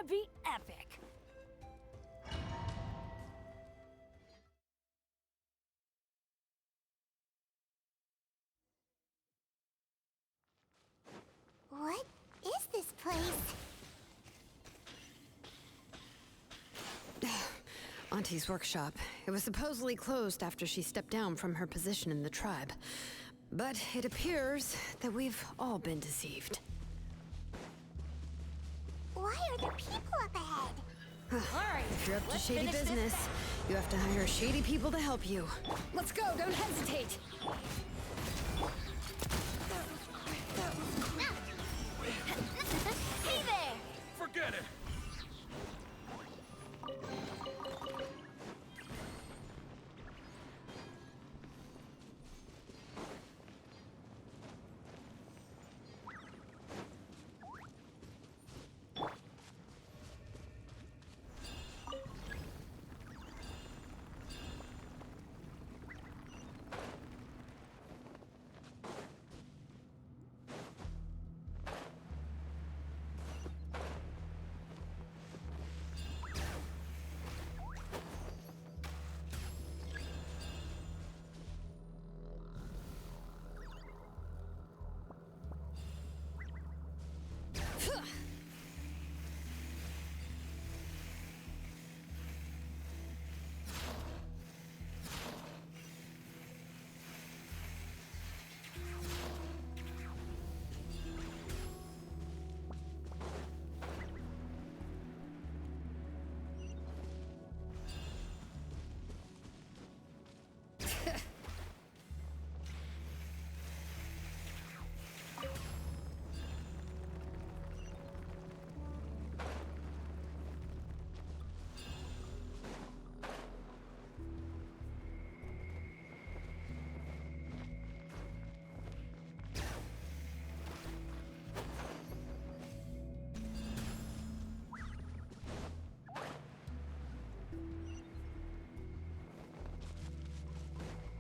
gonna be epic. What is this place? Auntie's workshop. It was supposedly closed after she stepped down from her position in the tribe. But it appears that we've all been deceived. Why are there people up ahead? Alright, If you're up to let's shady finish this business, fast. you have to hire shady people to help you. Let's go, don't hesitate. Hey there! Forget it!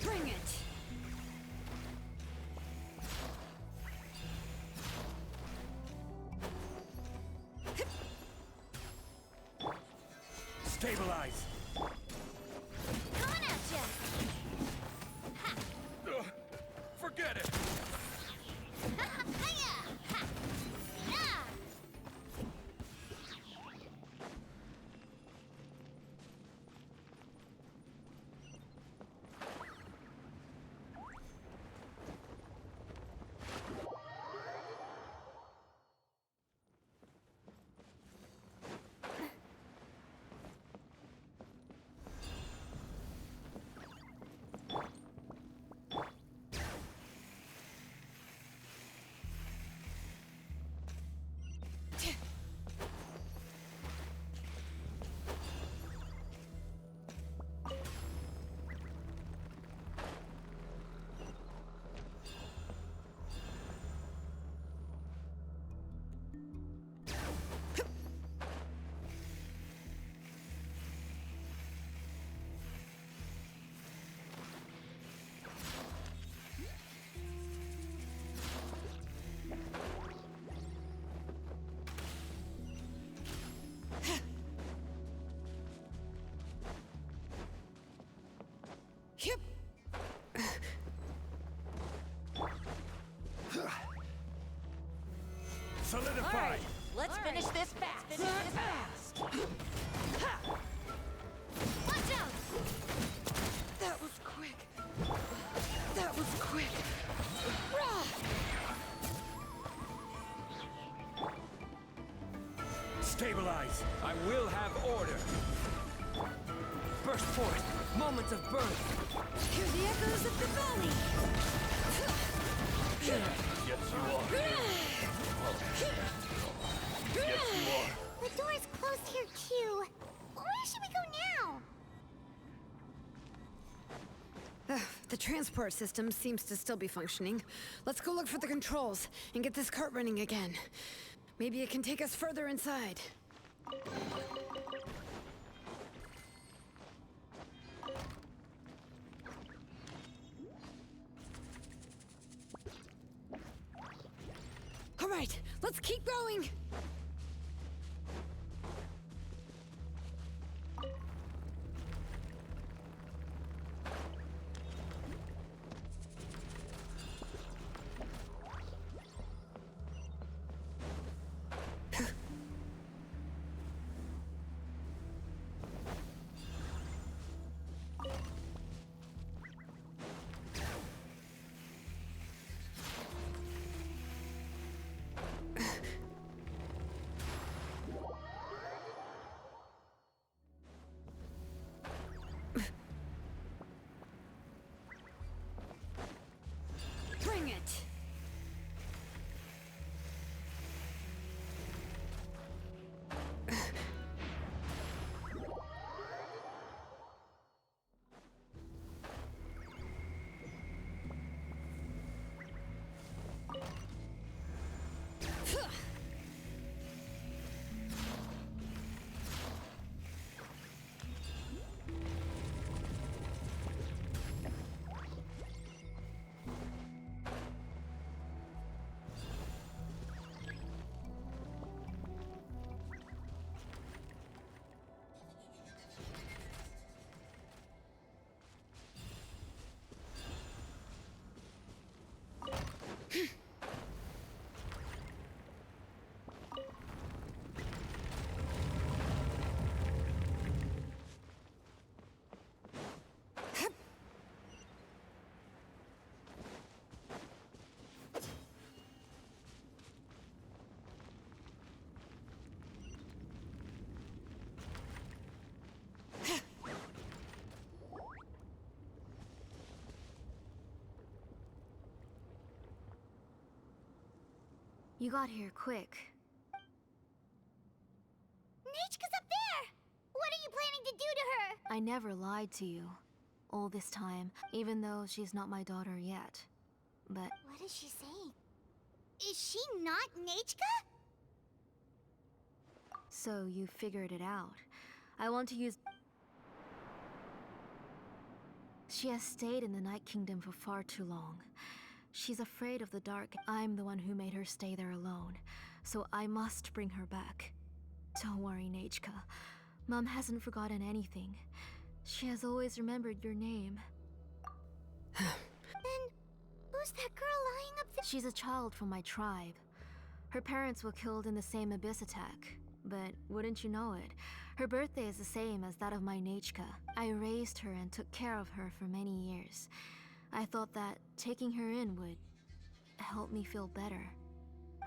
Bring it! Stabilize! Coming at ya! Forget it! Hiya! Ha! Yeah! Yep. Solidify! Alright, let's finish this fast. Watch out! That was quick. That was quick. Stabilize! I will have order! Burst forth! Moments of birth! Hear the echoes of the valley. Yes, you are! Yes, you are! The door's closed here too. Where should we go now? The transport system seems to still be functioning. Let's go look for the controls and get this cart running again. Maybe it can take us further inside. All right, let's keep going. You got here quick. Nechka's up there! What are you planning to do to her? I never lied to you. All this time, even though she's not my daughter yet. But What is she saying? Is she not Nechka? so you figured it out. I want to use... She has stayed in the Night Kingdom for far too long. She's afraid of the dark. I'm the one who made her stay there alone. So I must bring her back. Don't worry, Nechka. Mom hasn't forgotten anything. She has always remembered your name. Then, who's that girl lying up there? She's a child from my tribe. Her parents were killed in the same abyss attack. But wouldn't you know it, her birthday is the same as that of my Nechka. I raised her and took care of her for many years. I thought that taking her in would help me feel better.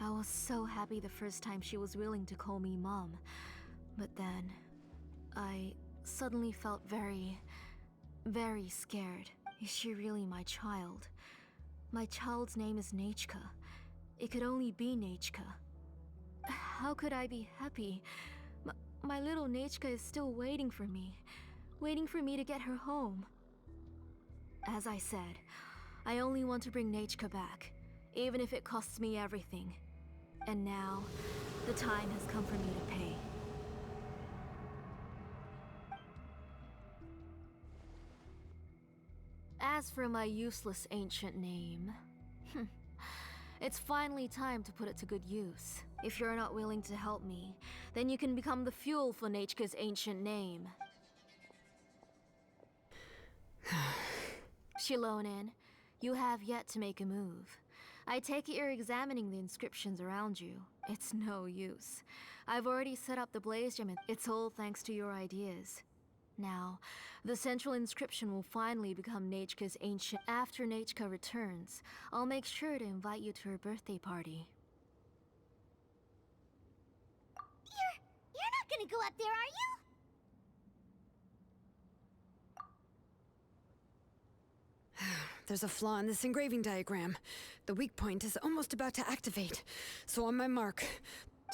I was so happy the first time she was willing to call me Mom. But then, I suddenly felt very scared. Is she really my child? My child's name is Nechka. It could only be Nechka. How could I be happy? My little Nechka is still waiting for me to get her home. As I said, I only want to bring Nechka back, even if it costs me everything. And now, the time has come for me to pay. As for my useless ancient name, it's finally time to put it to good use. If you're not willing to help me, then you can become the fuel for Nechka's ancient name. Shilonen, you have yet to make a move. I take it you're examining the inscriptions around you. It's no use. I've already set up the blaze gem and it's all thanks to your ideas. Now, the central inscription will finally become Nechka's ancient. After Nechka returns, I'll make sure to invite you to her birthday party. You're not gonna go up there, are you? There's a flaw in this engraving diagram. The weak point is almost about to activate. So on my mark.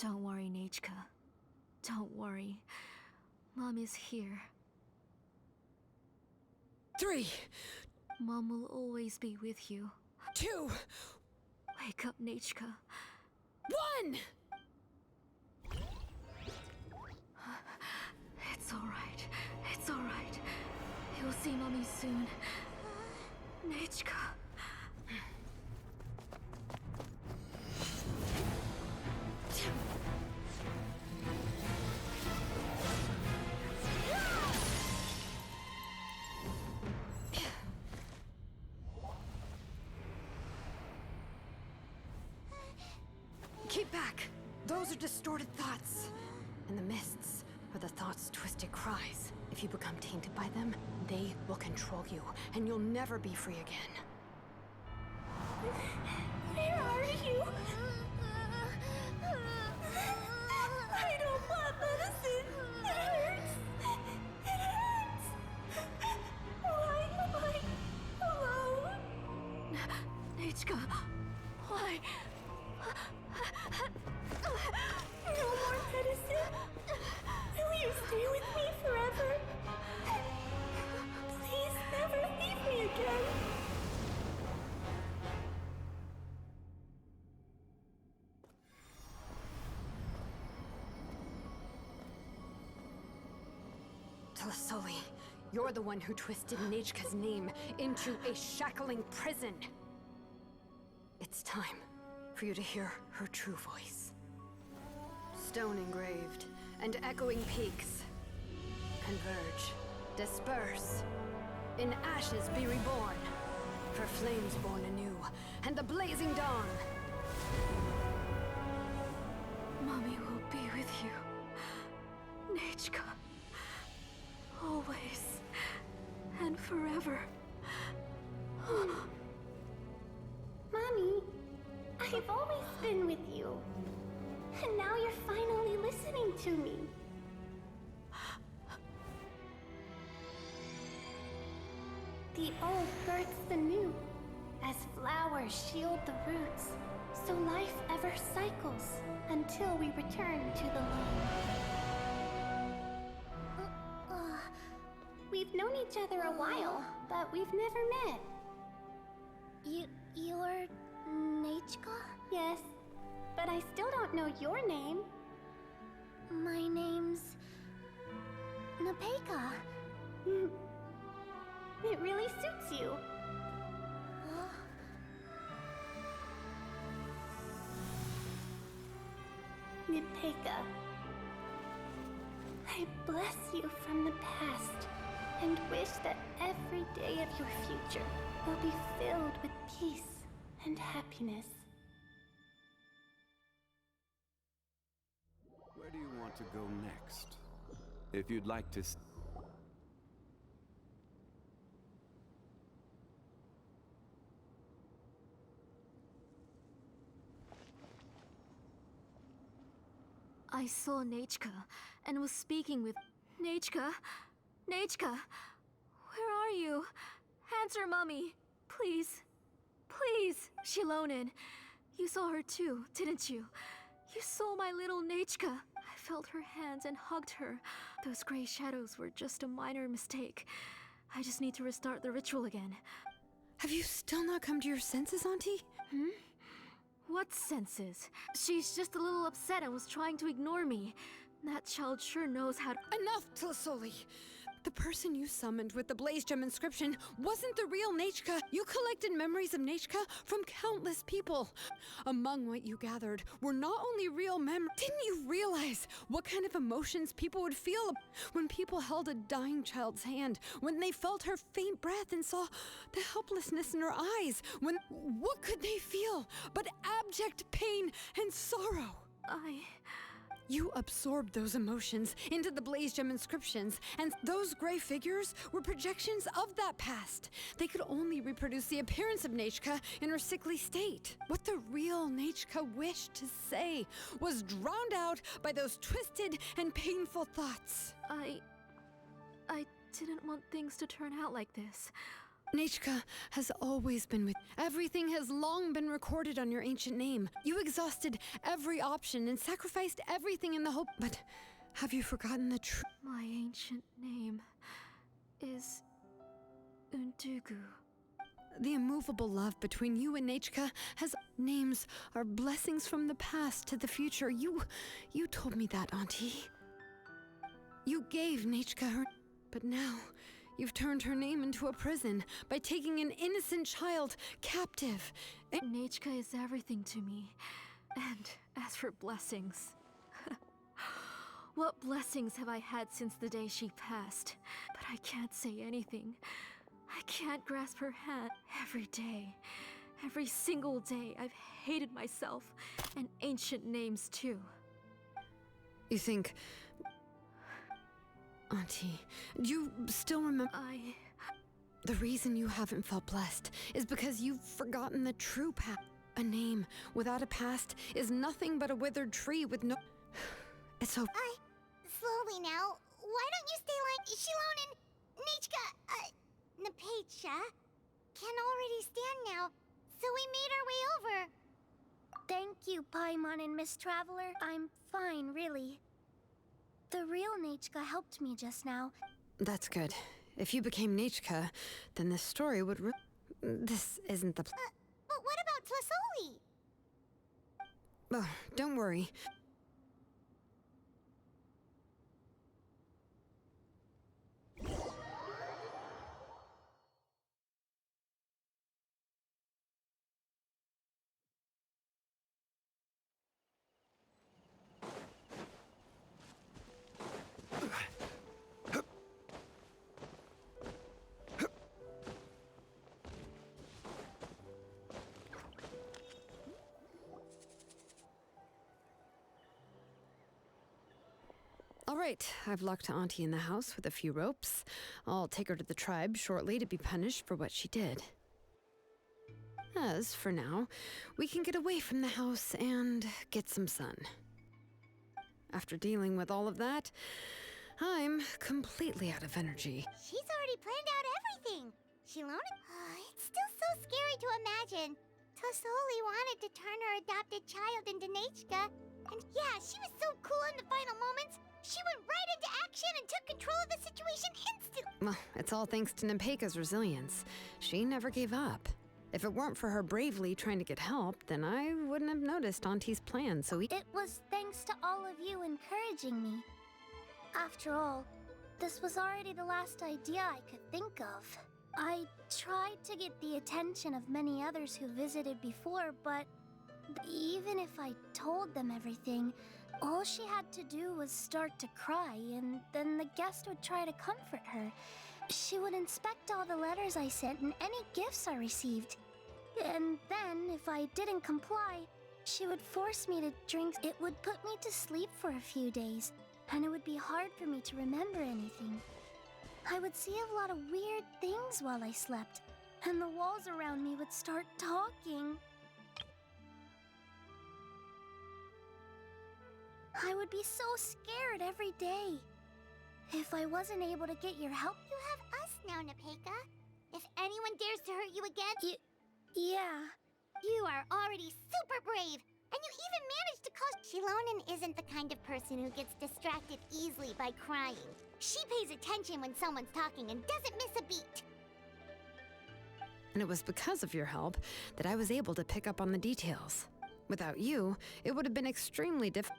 Don't worry, Nechka. Don't worry. Mom is here. 3, Mom will always be with you. 2, Wake up, Nechka. 1! It's alright. It's alright. You'll see Mommy soon. Nechka. Keep back! Those are distorted thoughts. In the mists are the thoughts' twisted cries. If you become tainted by them, they will control you, and you'll never be free again. Where are you? I don't want medicine. It hurts. It hurts. Why am I alone? Nechka, why? No more medicine. Will you stay with me forever? Please never leave me again. Tlasoli, you're the one who twisted Nechka's name into a shackling prison. It's time for you to hear her true voice. Stone engraved and echoing peaks converge, disperse, in ashes be reborn, for flames born anew, and the blazing dawn. Mommy will be with you. Nechka. Always. And forever. Mommy, I've always been with you. And now you're finally listening to me. The old births the new. as flowers shield the roots, so life ever cycles until we return to the land. We've known each other a while, but we've never met. You're Nechka? Yes, but I still don't know your name. My name's Nepeka. It really suits you. Nepeka, I bless you from the past and wish that every day of your future will be filled with peace and happiness. Where do you want to go next? If you'd like to... I saw Nechka and was speaking with Nechka. Nechka, where are you? Answer, Mummy, please. Please, Shilonen. You saw her too, didn't you? You saw my little Nechka. I felt her hands and hugged her. Those gray shadows were just a minor mistake. I just need to restart the ritual again. Have you still not come to your senses, Auntie? What senses? She's just a little upset and was trying to ignore me. That child sure knows how to— Enough, Tlasoli! The person you summoned with the blaze gem inscription wasn't the real Nechka. You collected memories of Nechka from countless people. Among what you gathered were not only real memories. Didn't you realize what kind of emotions people would feel when people held a dying child's hand, when they felt her faint breath and saw the helplessness in her eyes? What could they feel but abject pain and sorrow? You absorbed those emotions into the blaze gem inscriptions, and those gray figures were projections of that past. They could only reproduce the appearance of Nechka in her sickly state. What the real Nechka wished to say was drowned out by those twisted and painful thoughts. I didn't want things to turn out like this. Nechka has always been with you. Everything has long been recorded on your ancient name. You exhausted every option and sacrificed everything in the hope. But have you forgotten the truth? My ancient name is Undugu. The immovable love between you and Nechka has names are blessings from the past to the future. You told me that, Auntie. You gave Nechka her, but now you've turned her name into a prison by taking an innocent child captive. Nechka is everything to me. And as for blessings, what blessings have I had since the day she passed? But I can't say anything. I can't grasp her hand. Every day, every single day, I've hated myself and ancient names too. You think... Auntie, do you still remember? The reason you haven't felt blessed is because you've forgotten the true path. A name without a past is nothing but a withered tree with no... It's so... Slowly now. Why don't you stay like Shilonen, Nechka, Nepeka can already stand now, so we made our way over. Thank you, Paimon and Miss Traveler. I'm fine, really. The real Nechka helped me just now. That's good. If you became Nechka, then this story would... This isn't the... But what about Tlasoli? Oh, don't worry. All right, I've locked Auntie in the house with a few ropes. I'll take her to the tribe shortly to be punished for what she did. As for now, we can get away from the house and get some sun. After dealing with all of that, I'm completely out of energy. She's already planned out everything. Shilonen? It's still so scary to imagine. Tlasoli wanted to turn her adopted child into Nechka. And yeah, she was so cool in the final moments. She went right into action and took control of the situation instantly. Well, it's all thanks to Nepeka's resilience. She never gave up. If it weren't for her bravely trying to get help, then I wouldn't have noticed Auntie's plan so It was thanks to all of you encouraging me. After all, this was already the last idea I could think of. I tried to get the attention of many others who visited before, but even if I told them everything, all she had to do was start to cry, and then the guest would try to comfort her. She would inspect all the letters I sent and any gifts I received. And then, if I didn't comply, she would force me to drink. It would put me to sleep for a few days, and it would be hard for me to remember anything. I would see a lot of weird things while I slept, and the walls around me would start talking. I would be so scared every day. If I wasn't able to get your help, You have us now, Nepeka. If anyone dares to hurt you again, yeah. you are already super brave. And you even managed to cause... Shilonen isn't the kind of person who gets distracted easily by crying. She pays attention when someone's talking and doesn't miss a beat. And it was because of your help that I was able to pick up on the details. Without you, it would have been extremely difficult.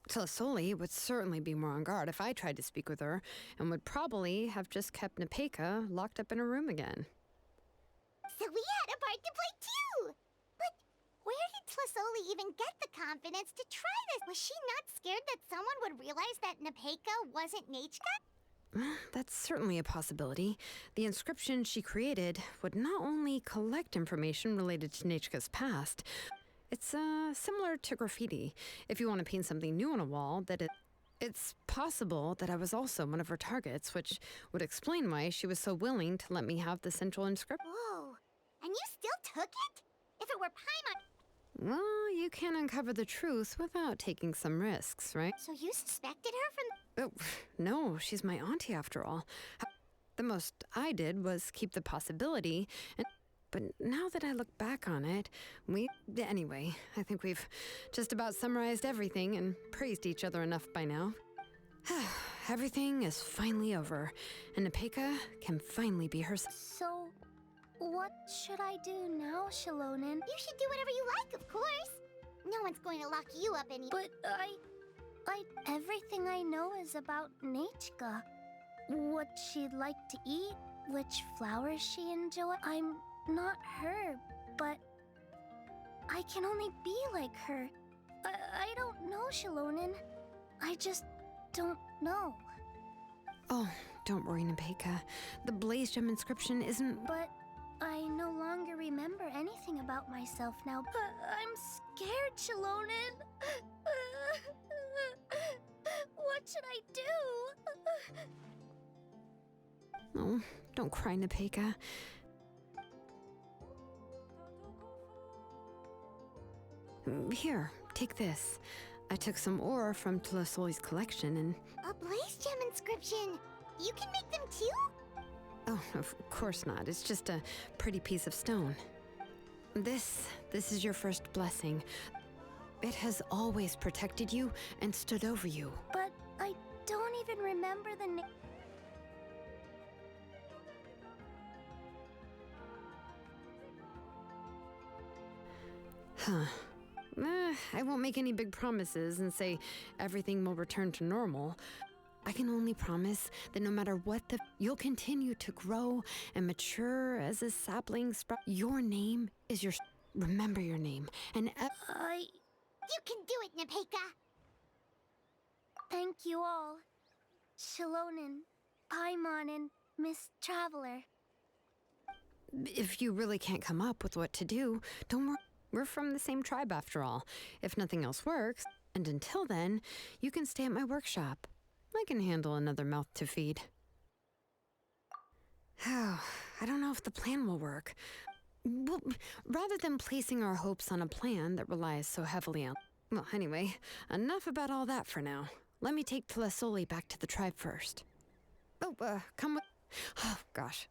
Tlasoli would certainly be more on guard if I tried to speak with her, and would probably have just kept Nepeka locked up in her room again. So we had a part to play too! But where did Tlasoli even get the confidence to try this? Was she not scared that someone would realize that Nepeka wasn't Nechka? That's certainly a possibility. The inscription she created would not only collect information related to Nechka's past, it's similar to graffiti. If you want to paint something new on a wall, it's possible that I was also one of her targets, which would explain why she was so willing to let me have the central inscription. Whoa, and you still took it? If it were Paimon... Well, you can't uncover the truth without taking some risks, right? So you suspected her from... Oh, no, she's my auntie after all. The most I did was keep the possibility, but now that I look back on it, anyway, I think we've just about summarized everything and praised each other enough by now. Everything is finally over, and Nepeka can finally be herself. So, what should I do now, Shilonen? You should do whatever you like, of course. No one's going to lock you up any... But everything I know is about Nechka. What she'd like to eat, which flowers she enjoys. I'm not her, but I can only be like her. I don't know, Shilonen. I just don't know. Oh, don't worry, Nepeka. The Blaze Gem inscription isn't... But I no longer remember anything about myself now. I'm scared, Shilonen. What should I do? Oh, don't cry, Nepeka. Here, take this. I took some ore from Tlasoli's collection and... A Blaze Gem inscription! You can make them too? Oh, of course not. It's just a pretty piece of stone. This is your first blessing. It has always protected you and stood over you. But I don't even remember the name. Huh. I won't make any big promises and say everything will return to normal. I can only promise that no matter what you'll continue to grow and mature as a sapling sprout. Your name is your... Remember your name, and... You can do it, Nepeka! Thank you all. Shilonen, Paimon, and Miss Traveler. If you really can't come up with what to do, don't worry. We're from the same tribe after all. If nothing else works, and until then, you can stay at my workshop. I can handle another mouth to feed. Oh, I don't know if the plan will work. Well, rather than placing our hopes on a plan that relies so heavily on... Well, anyway, enough about all that for now. Let me take Tlasoli back to the tribe first. Oh, come with... Oh, gosh.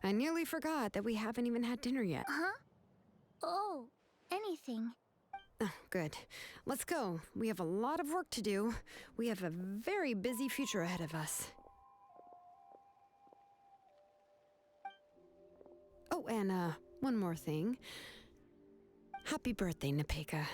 I nearly forgot that we haven't even had dinner yet. Huh? Oh, anything. Oh, good. Let's go. We have a lot of work to do. We have a very busy future ahead of us. Oh, and, one more thing. Happy birthday, Nepeka.